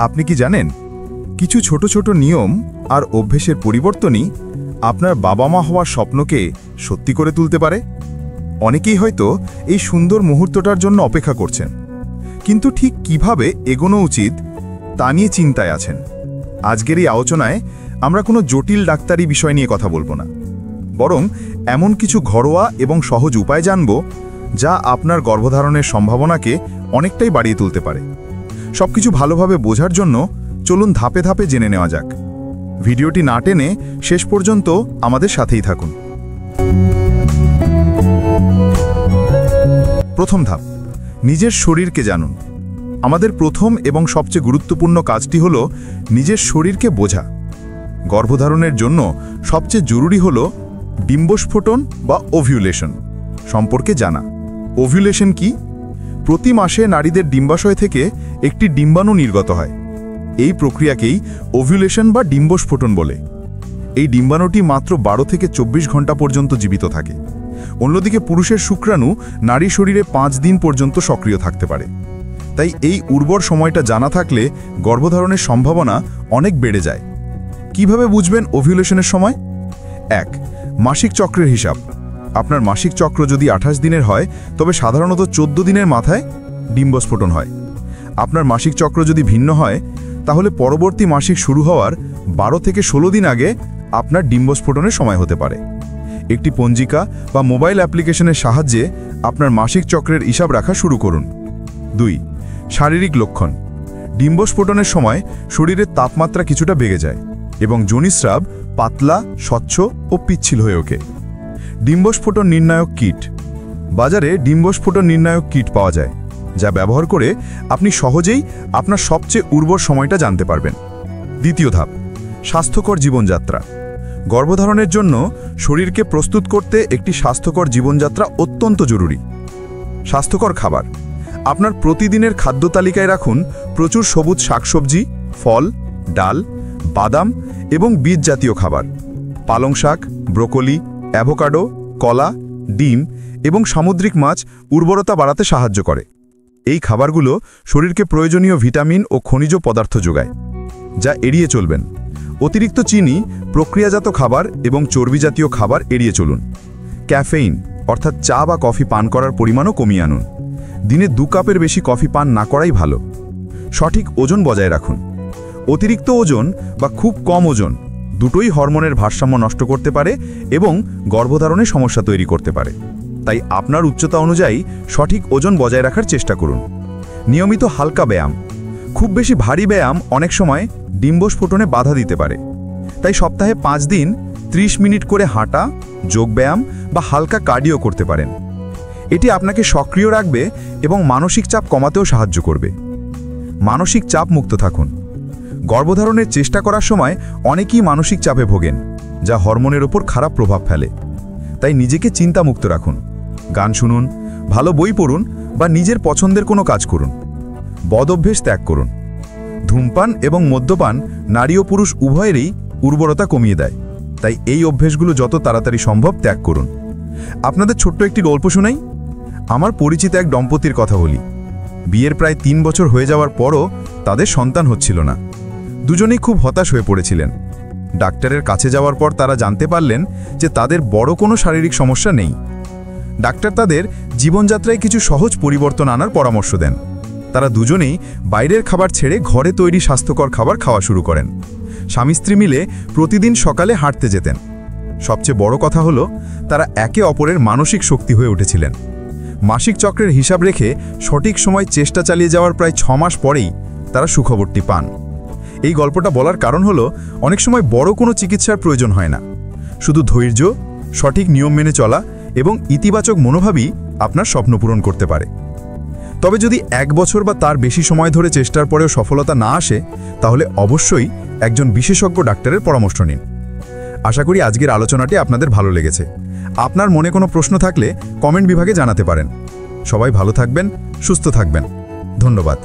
আপনি কি জানেন কিছু ছোট ছোট নিয়ম আর অভ্যেসের পরিবর্তনই আপনার বাবা মা হওয়ার স্বপ্নকে সত্যি করে তুলতে পারে? অনেকেই হয়তো এই সুন্দর মুহূর্তটার জন্য অপেক্ষা করছেন, কিন্তু ঠিক কিভাবে এগোনো উচিত তা নিয়ে চিন্তায় আছেন। আজকের এই আলোচনায় আমরা কোনো জটিল ডাক্তারি বিষয় নিয়ে কথা বলবো না, বরং এমন কিছু ঘরোয়া এবং সহজ উপায় জানব যা আপনার গর্ভধারণের সম্ভাবনাকে অনেকটাই বাড়িয়ে তুলতে পারে। সবকিছু ভালোভাবে বোঝার জন্য চলুন ধাপে ধাপে জেনে নেওয়া যাক। ভিডিওটি না টেনে শেষ পর্যন্ত আমাদের সাথেই থাকুন। প্রথম ধাপ, নিজের শরীরকে জানুন। আমাদের প্রথম এবং সবচেয়ে গুরুত্বপূর্ণ কাজটি হল নিজের শরীরকে বোঝা। গর্ভধারণের জন্য সবচেয়ে জরুরি হল ডিম্বস্ফোটন বা ওভিউলেশন সম্পর্কে জানা। ওভিউলেশন কি? প্রতি মাসে নারীদের ডিম্বাশয় থেকে একটি ডিম্বাণু নির্গত হয়। এই প্রক্রিয়াকেই ওভিউলেশন বা ডিম্বস্ফোটন বলে। এই ডিম্বাণুটি মাত্র 12 থেকে 24 ঘন্টা পর্যন্ত জীবিত থাকে। অন্যদিকে পুরুষের শুক্রাণু নারী শরীরে 5 দিন পর্যন্ত সক্রিয় থাকতে পারে। তাই এই উর্বর সময়টা জানা থাকলে গর্ভধারণের সম্ভাবনা অনেক বেড়ে যায়। কিভাবে বুঝবেন ওভিউলেশনের সময়? 1. মাসিক চক্রের হিসাব। আপনার মাসিক চক্র যদি 28 দিনের হয়, তবে সাধারণত 14 দিনের মাথায় ডিম্বস্ফোটন হয়। আপনার মাসিক চক্র যদি ভিন্ন হয়, তাহলে পরবর্তী মাসিক শুরু হওয়ার 12 থেকে 16 দিন আগে আপনার ডিম্বস্ফোটনের সময় হতে পারে। একটি পঞ্জিকা বা মোবাইল অ্যাপ্লিকেশনের সাহায্যে আপনার মাসিক চক্রের হিসাব রাখা শুরু করুন। 2. শারীরিক লক্ষণ। ডিম্বস্ফোটনের সময় শরীরের তাপমাত্রা কিছুটা বেড়ে যায় এবং যোনিস্রাব পাতলা, স্বচ্ছ ও পিচ্ছিল হয়ে ওঠে। ডিম্বস্ফোটন নির্ণায়ক কিট। বাজারে ডিম্বস্ফোটন নির্ণায়ক কিট পাওয়া যায়, যা ব্যবহার করে আপনি সহজেই আপনার সবচেয়ে উর্বর সময়টা জানতে পারবেন। দ্বিতীয় ধাপ, স্বাস্থ্যকর জীবনযাত্রা। গর্ভধারণের জন্য শরীরকে প্রস্তুত করতে একটি স্বাস্থ্যকর জীবনযাত্রা অত্যন্ত জরুরি। স্বাস্থ্যকর খাবার। আপনার প্রতিদিনের খাদ্য তালিকায় রাখুন প্রচুর সবুজ শাকসবজি, ফল, ডাল, বাদাম এবং বীজ জাতীয় খাবার। পালং শাক, ব্রোকলি, অ্যাভোকাডো, কলা, ডিম এবং সামুদ্রিক মাছ উর্বরতা বাড়াতে সাহায্য করে। এই খাবারগুলো শরীরকে প্রয়োজনীয় ভিটামিন ও খনিজ পদার্থ যোগায়, যা এড়িয়ে চলবেন। অতিরিক্ত চিনি, প্রক্রিয়াজাত খাবার এবং চর্বি জাতীয় খাবার এড়িয়ে চলুন। ক্যাফেইন অর্থাৎ চা বা কফি পান করার পরিমাণও কমিয়ে আনুন। দিনে 2 কাপের বেশি কফি পান না করাই ভালো। সঠিক ওজন বজায় রাখুন। অতিরিক্ত ওজন বা খুব কম ওজন দুটোই হরমোনের ভারসাম্য নষ্ট করতে পারে এবং গর্ভধারণে সমস্যা তৈরি করতে পারে। তাই আপনার উচ্চতা অনুযায়ী সঠিক ওজন বজায় রাখার চেষ্টা করুন। নিয়মিত হালকা ব্যায়াম। খুব বেশি ভারী ব্যায়াম অনেক সময় ডিম্বস্ফোটনে বাধা দিতে পারে। তাই সপ্তাহে 5 দিন 30 মিনিট করে হাঁটা, যোগব্যায়াম বা হালকা কার্ডিও করতে পারেন। এটি আপনাকে সক্রিয় রাখবে এবং মানসিক চাপ কমাতেও সাহায্য করবে। মানসিক চাপ মুক্ত থাকুন। গর্ভধারণের চেষ্টা করার সময় অনেকেই মানসিক চাপে ভোগেন, যা হরমোনের ওপর খারাপ প্রভাব ফেলে। তাই নিজেকে চিন্তামুক্ত রাখুন। গান শুনুন, ভালো বই পড়ুন বা নিজের পছন্দের কোনো কাজ করুন। বদ অভ্যেস ত্যাগ করুন। ধূমপান এবং মদ্যপান নারী ও পুরুষ উভয়েরই উর্বরতা কমিয়ে দেয়। তাই এই অভ্যেসগুলো যত তাড়াতাড়ি সম্ভব ত্যাগ করুন। আপনাদের ছোট্ট একটি গল্প শোনাই। আমার পরিচিত এক দম্পতির কথা বলি। বিয়ের প্রায় 3 বছর হয়ে যাওয়ার পরও তাদের সন্তান হচ্ছিল না। দুজনেই খুব হতাশ হয়ে পড়েছিলেন। ডাক্তারের কাছে যাওয়ার পর তারা জানতে পারলেন যে তাদের বড় কোনো শারীরিক সমস্যা নেই। ডাক্তার তাদের জীবনযাত্রায় কিছু সহজ পরিবর্তন আনার পরামর্শ দেন। তারা দুজনেই বাইরের খাবার ছেড়ে ঘরে তৈরি স্বাস্থ্যকর খাবার খাওয়া শুরু করেন। স্বামী স্ত্রী মিলে প্রতিদিন সকালে হাঁটতে যেতেন। সবচেয়ে বড় কথা হলো তারা একে অপরের মানসিক শক্তি হয়ে উঠেছিলেন। মাসিক চক্রের হিসাব রেখে সঠিক সময় চেষ্টা চালিয়ে যাওয়ার প্রায় 6 মাস পরেই তারা সুখবরটি পান। এই গল্পটা বলার কারণ হলো অনেক সময় বড় কোনো চিকিৎসার প্রয়োজন হয় না। শুধু ধৈর্য, সঠিক নিয়ম মেনে চলা এবং ইতিবাচক মনোভাবই আপনার স্বপ্ন পূরণ করতে পারে। তবে যদি 1 বছর বা তার বেশি সময় ধরে চেষ্টার পরেও সফলতা না আসে, তাহলে অবশ্যই একজন বিশেষজ্ঞ ডাক্তারের পরামর্শ নিন। আশা করি আজকের আলোচনাটি আপনাদের ভালো লেগেছে। আপনার মনে কোনো প্রশ্ন থাকলে কমেন্ট বিভাগে জানাতে পারেন। সবাই ভালো থাকবেন, সুস্থ থাকবেন। ধন্যবাদ।